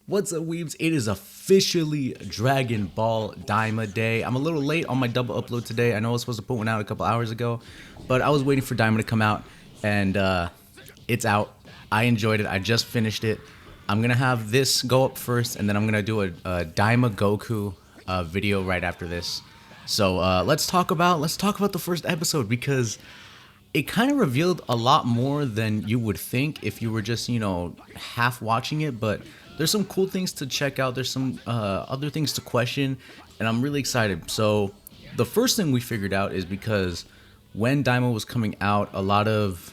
What's up, weebs? It is officially Dragon Ball Daima Day. I'm a little late on my double upload today. I know I was supposed to put one out a couple hours ago, but I was waiting for Daima to come out, and it's out. I enjoyed it. I just finished it. I'm gonna have this go up first, and then I'm gonna do a Daima Goku video right after this. So let's talk about the first episode because it kind of revealed a lot more than you would think if you were just half watching it, but there's some cool things to check out. There's some other things to question, and I'm really excited. So the first thing we figured out is because when Daima was coming out, a lot of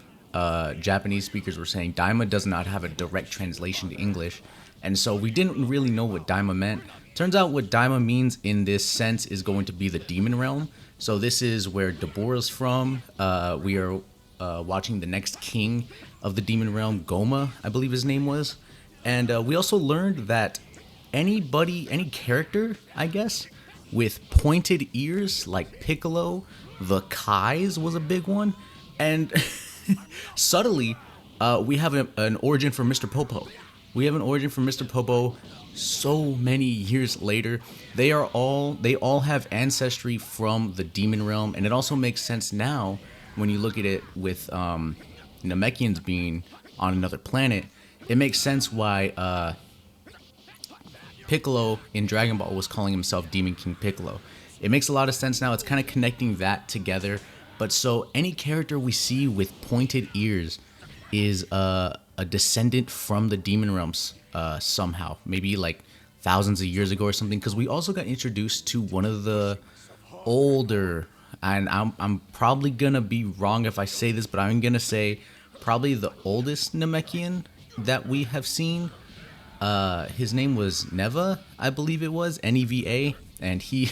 Japanese speakers were saying Daima does not have a direct translation to English, and so we didn't really know what Daima meant. Turns out what Daima means in this sense is going to be the demon realm. So this is where Deborah's from. We are watching the next king of the demon realm, Goma, I believe his name was. And we also learned that any character, I guess, with pointed ears like Piccolo, the Kais was a big one. And subtly, we have an origin for Mr. Popo. We have an origin for Mr. Popo so many years later. They all have ancestry from the demon realm, and it also makes sense now when you look at it with Namekians being on another planet. It makes sense why Piccolo in Dragon Ball was calling himself Demon King Piccolo. It makes a lot of sense now. It's kind of connecting that together. But so any character we see with pointed ears is a descendant from the demon realms somehow. Maybe like thousands of years ago or something. Because we also got introduced to one of the older, and I'm probably going to be wrong if I say this, but I'm going to say probably the oldest Namekian that we have seen. His name was Neva, I believe it was, Neva, and he,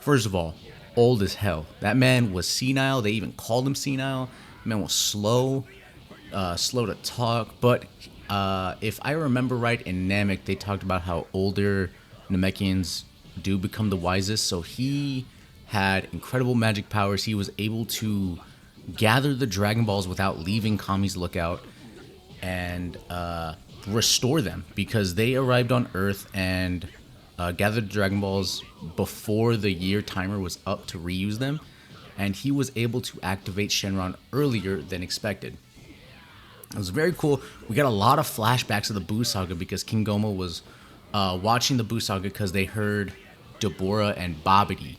first of all, old as hell. That man was senile. They even called him senile. The man was slow to talk. But if I remember right, in Namek, they talked about how older Namekians do become the wisest. So he had incredible magic powers. He was able to gather the Dragon Balls without leaving Kami's lookout and restore them, because they arrived on Earth and gathered Dragon Balls before the year timer was up to reuse them, and he was able to activate Shenron earlier than expected. It was very cool. We got a lot of flashbacks of the Buu Saga because King Goma was watching the Buu Saga because they heard Deborah and Babidi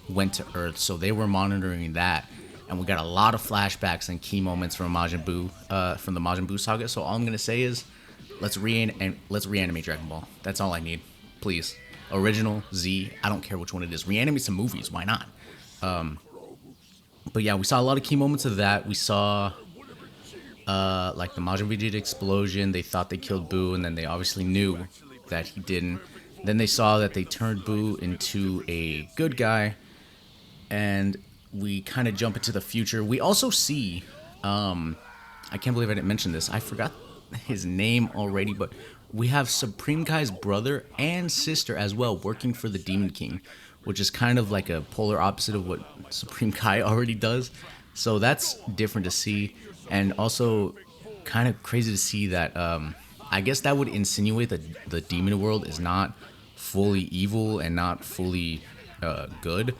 went to Earth, so they were monitoring that. And we got a lot of flashbacks and key moments from Majin Buu, from the Majin Buu saga. So all I'm gonna say is, let's reanimate Dragon Ball. That's all I need, please. Original, Z, I don't care which one it is. Reanimate some movies, why not? But yeah, we saw a lot of key moments of that. We saw like the Majin Vegeta explosion. They thought they killed Buu, and then they obviously knew that he didn't. Then they saw that they turned Buu into a good guy, and we kind of jump into the future. We also see, I can't believe I didn't mention this. I forgot his name already, but we have Supreme Kai's brother and sister as well working for the Demon King, which is kind of like a polar opposite of what Supreme Kai already does. So that's different to see, and also kind of crazy to see that, I guess that would insinuate that the demon world is not fully evil and not fully good.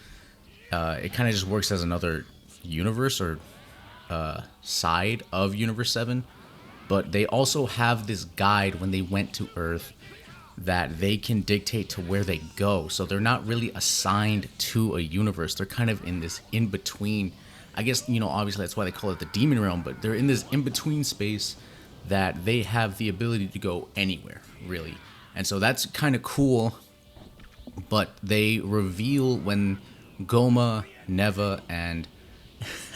It kind of just works as another universe or side of Universe 7. But they also have this guide when they went to Earth that they can dictate to where they go. So they're not really assigned to a universe. They're kind of in this in-between. I guess, obviously that's why they call it the Demon Realm. But they're in this in-between space that they have the ability to go anywhere, really. And so that's kind of cool. But they reveal when Goma, Neva, and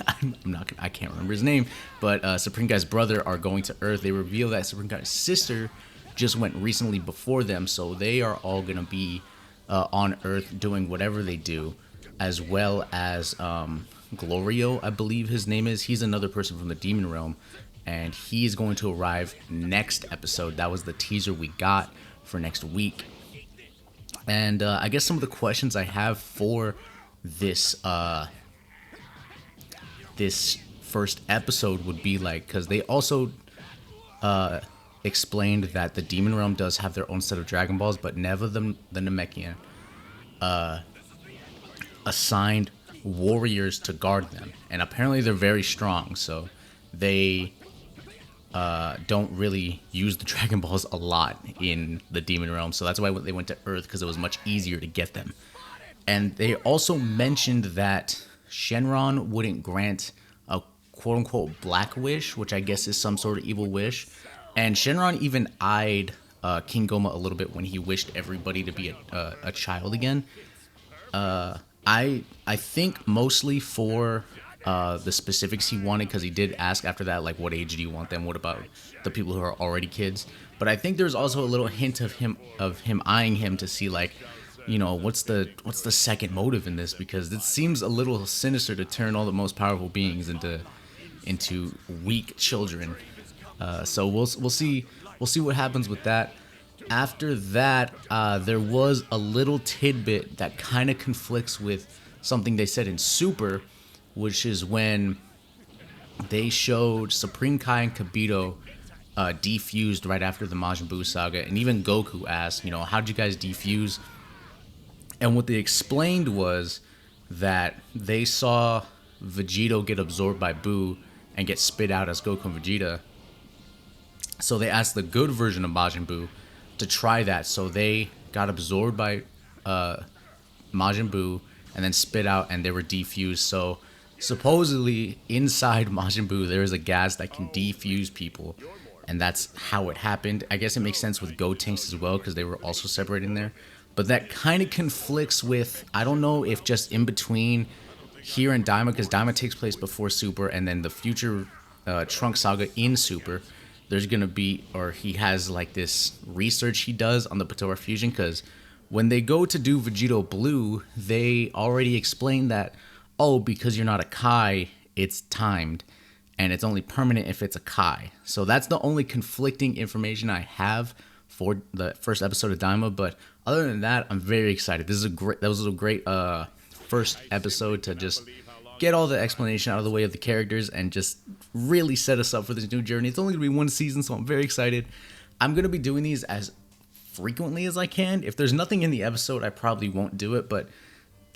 I can't remember his name, but Supreme Kai's brother are going to Earth. They reveal that Supreme Kai's sister just went recently before them, so they are all gonna be on Earth doing whatever they do, as well as Glorio, I believe his name is. He's another person from the Demon Realm, and he's going to arrive next episode. That was the teaser we got for next week. And I guess some of the questions I have for this this first episode would be like, because they also explained that the Demon Realm does have their own set of Dragon Balls, but never the Namekian assigned warriors to guard them. And apparently they're very strong, so they don't really use the Dragon Balls a lot in the Demon Realm. So that's why they went to Earth, because it was much easier to get them. And they also mentioned that Shenron wouldn't grant a quote-unquote black wish, which I guess is some sort of evil wish. And Shenron even eyed King Goma a little bit when he wished everybody to be a child again. I think mostly for the specifics he wanted, because he did ask after that, like, what age do you want them? What about the people who are already kids? But I think there's also a little hint of him eyeing him to see, like, you know, what's the second motive in this, because it seems a little sinister to turn all the most powerful beings into weak children. So we'll see what happens with that. After that, there was a little tidbit that kind of conflicts with something they said in Super, which is when they showed Supreme Kai and Kibito defused right after the Majin Buu saga, and even Goku asked, you know, how'd you guys defuse? And what they explained was that they saw Vegito get absorbed by Buu and get spit out as Goku and Vegeta. So they asked the good version of Majin Buu to try that. So they got absorbed by Majin Buu and then spit out, and they were defused. So supposedly inside Majin Buu there is a gas that can defuse people, and that's how it happened. I guess it makes sense with Gotenks as well, because they were also separated in there. But that kind of conflicts with, I don't know if just in between here and Daima, because Daima takes place before Super, and then the future Trunks saga in Super, there's going to be, or he has like this research he does on the Potara fusion, because when they go to do Vegito Blue, they already explained that, oh, because you're not a Kai, it's timed, and it's only permanent if it's a Kai. So that's the only conflicting information I have for the first episode of Daima. But other than that, I'm very excited. That was a great first episode to just get all the explanation out of the way of the characters and just really set us up for this new journey. It's only gonna be one season, so I'm very excited. I'm gonna be doing these as frequently as I can. If there's nothing in the episode, I probably won't do it, but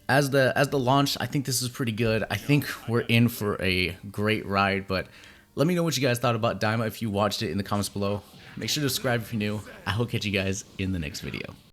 as the launch, I think this is pretty good. I think we're in for a great ride. But let me know what you guys thought about Daima if you watched it in the comments below. Make sure to subscribe if you're new. I will catch you guys in the next video.